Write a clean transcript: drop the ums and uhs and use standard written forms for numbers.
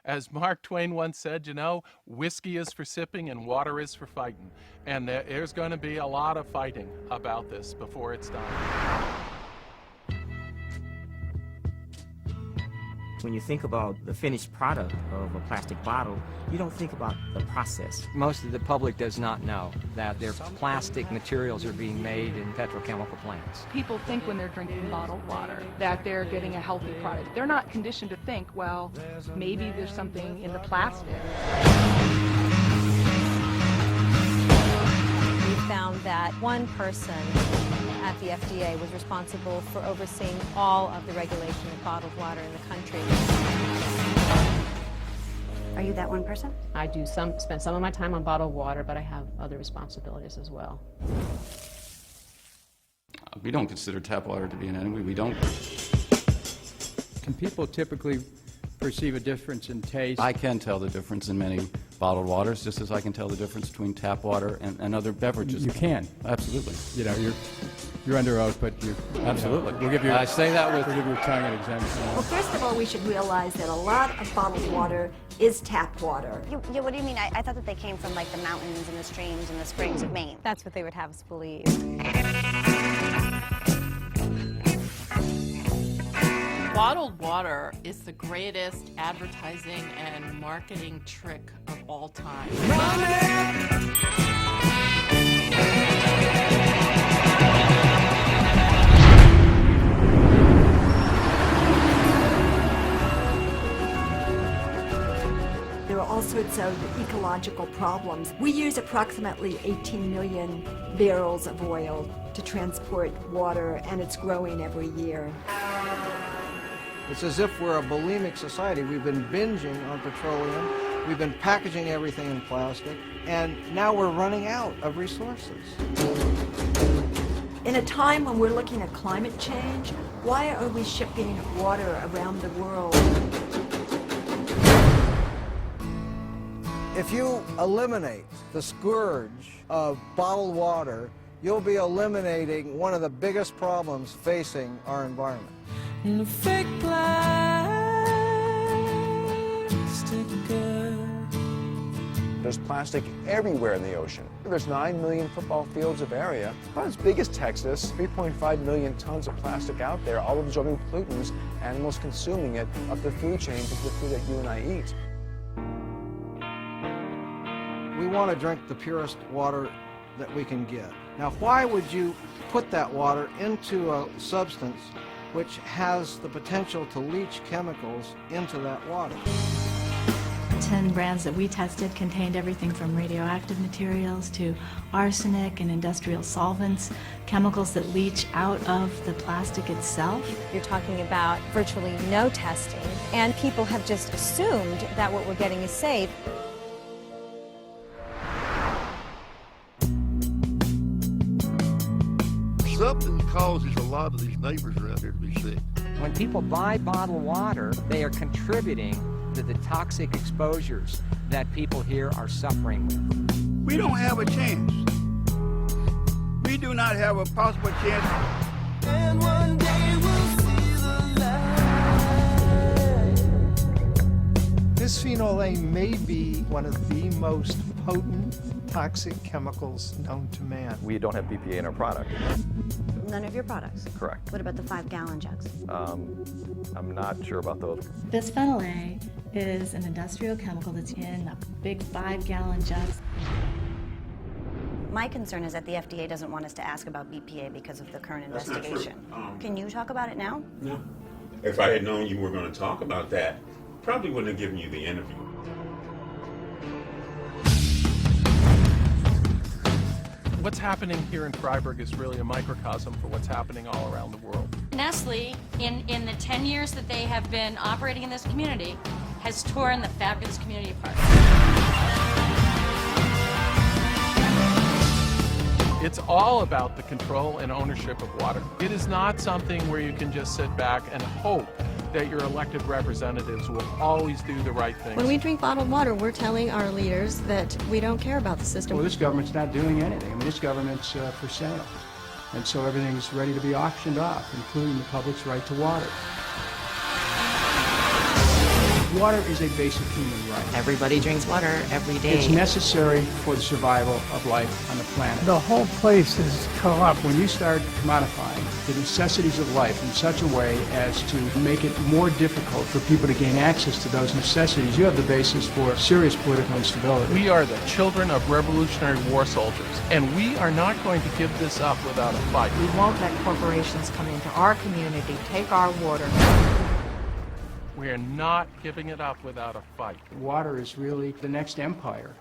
As Mark Twain once said, whiskey is for sipping and water is for fighting. And there's going to be a lot of fighting about this before it's done. When you think about the finished product of a plastic bottle, you don't think about the process. Most of the public does not know that their plastic materials are being made in petrochemical plants. People think when they're drinking bottled water that they're getting a healthy product. They're not conditioned to think, well, maybe there's something in the plastic. We found that one person at the FDA was responsible for overseeing all of the regulation of bottled water in the country. Are you that one person? I do spend some of my time on bottled water, but I have other responsibilities as well. We don't consider tap water to be an enemy. We don't. Can people typically perceive a difference in taste? I can tell the difference in many bottled waters, just as I can tell the difference between tap water and other beverages. You can. Absolutely. You're under oath, but you absolutely. We'll give you. I say that with. We'll give your tongue an exemption. Well, first of all, we should realize that a lot of bottled water is tap water. Yeah, what do you mean? I thought that they came from like the mountains and the streams and the springs of Maine. That's what they would have us believe. Bottled water is the greatest advertising and marketing trick of all time. There are all sorts of ecological problems. We use approximately 18 million barrels of oil to transport water, and it's growing every year. It's as if we're a bulimic society. We've been binging on petroleum, we've been packaging everything in plastic, and now we're running out of resources. In a time when we're looking at climate change, why are we shipping water around the world? If you eliminate the scourge of bottled water, you'll be eliminating one of the biggest problems facing our environment. And a fake plastic girl. There's plastic everywhere in the ocean. There's 9 million football fields of area, about as big as Texas, 3.5 million tons of plastic out there, all absorbing pollutants, animals consuming it, up the food chain to the food that you and I eat. We want to drink the purest water that we can get. Now, why would you put that water into a substance which has the potential to leach chemicals into that water? 10 brands that we tested contained everything from radioactive materials to arsenic and industrial solvents, chemicals that leach out of the plastic itself. You're talking about virtually no testing, and people have just assumed that what we're getting is safe. Something causes a lot of these neighbors around here to be sick. When people buy bottled water, they are contributing to the toxic exposures that people here are suffering with. We don't have a chance. We do not have a possible chance. And one day we'll see the light. Bisphenol A may be one of the most potent toxic chemicals known to man. We don't have BPA in our product. None of your products? Correct. What about the 5-gallon jugs? I'm not sure about those. Bisphenol A is an industrial chemical that's in the big 5-gallon jugs. My concern is that the FDA doesn't want us to ask about BPA because of the current investigation. Can you talk about it now? No. If I had known you were going to talk about that, probably wouldn't have given you the interview. What's happening here in Freiburg is really a microcosm for what's happening all around the world. Nestle, in the 10 years that they have been operating in this community, has torn the fabulous community apart. It's all about the control and ownership of water. It is not something where you can just sit back and hope that your elected representatives will always do the right thing. When we drink bottled water, we're telling our leaders that we don't care about the system. Well, this government's not doing anything. I mean, this government's for sale. And so everything's ready to be auctioned off, including the public's right to water. Water is a basic human right. Everybody drinks water every day. It's necessary for the survival of life on the planet. The whole place is corrupt. When you start commodifying the necessities of life in such a way as to make it more difficult for people to gain access to those necessities, you have the basis for serious political instability. We are the children of Revolutionary War soldiers, and we are not going to give this up without a fight. We won't let corporations come into our community, take our water. We are not giving it up without a fight. Water is really the next empire.